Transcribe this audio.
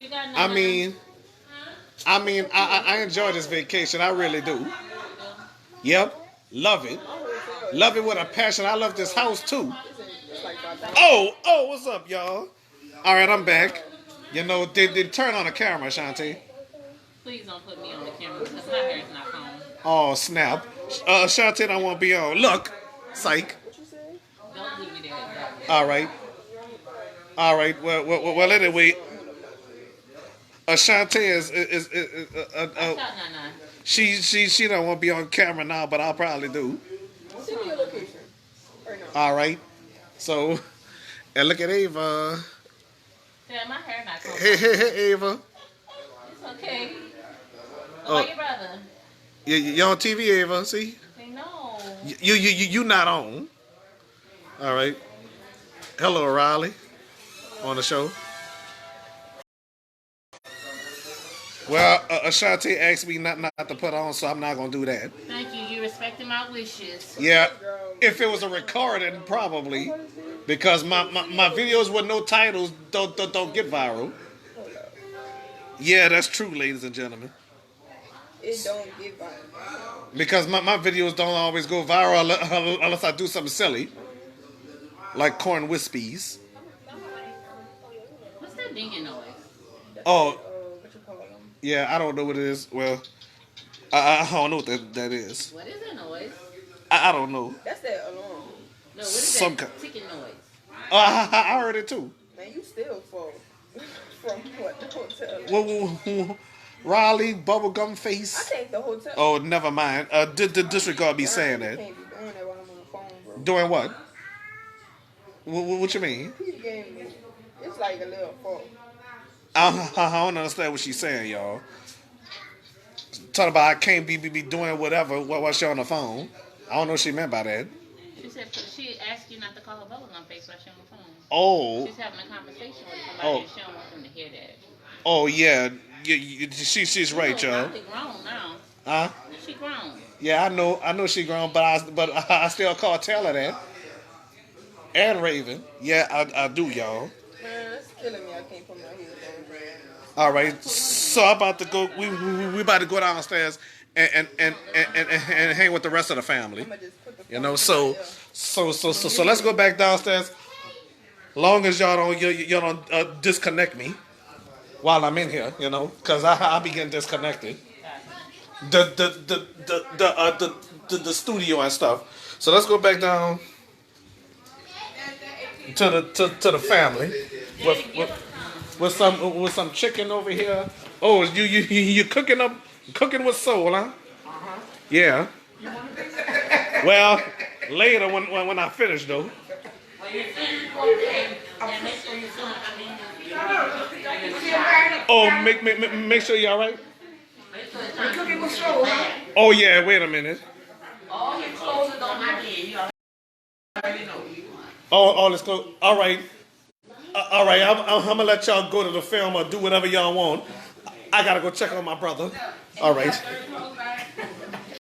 You got I none. mean, I enjoy this vacation. I really do. Yep, love it. Love it with a passion. I love this house too. What's up, y'all? All right, I'm back. You know, did turn on the camera, Shanti. Please don't put me on the camera because my hair is not combed. Oh, snap. Shanti, I won't be on. Look, psych. Don't do me that. All right, all right. Well anyway, Shanti I shot Nana. she don't want to be on camera now, but I'll probably do. All right. So, and look at Ava. Yeah, my hair not combed Hey, properly. Ava. It's okay. What Oh, about your brother? you on TV, Ava? See, Say no. you not on. All right. Hello, Riley, on the show. Well, Ashanti asked me not to put on, so I'm not gonna do that. Thank you. You respected my wishes. Yeah, if it was a recording, probably, because my videos with no titles don't get viral. Yeah, that's true, ladies and gentlemen. It don't get violent. Because my videos don't always go viral unless I do something silly, like corn wispies. What's that dinging noise? That's Oh, like, what you call them? yeah, I don't know what it is. Well, I don't know what that is. What is that noise? I don't know. That's that alarm. No, what is Some that ticking noise? Oh, I heard it too. Man, you still fall from what the hotel. Raleigh bubblegum I face. think the hotel. Oh, never mind. Disregard me saying You that. can't be doing that while I'm on the phone, bro. Doing what? What you mean? He gave me. It's like a little fall. I don't understand what she's saying, y'all. Talking about I can't be doing whatever while she on the phone. I don't know what she meant by that. She said she asked you not to call her bubblegum face while she's on the phone. Oh, She's having a conversation with somebody oh, and she don't want them to hear that. oh yeah. She's You right, know, y'all. Riley grown now. Huh? She grown. Yeah, I know she grown, but I still call Taylor that. And Raven. Yeah, I do, y'all. Man, it's killing me. I can't put my heels All right, so I'm about to go. We about to go downstairs and hang with the rest of the on. family. I'ma just put the You phone know, to my so ear. so let's go back downstairs. Long as y'all don't disconnect me while I'm in here, you know, cause I be getting disconnected. The studio and stuff. So let's go back down to the family with, with some chicken over here. Oh, you cooking with soul, huh? Yeah. Well, later when I finish though. Oh, make sure you all right. Oh yeah, wait a minute. All this close. All right, all right. I'm gonna let y'all go to the film or do whatever y'all want. I gotta go check on my brother. All right.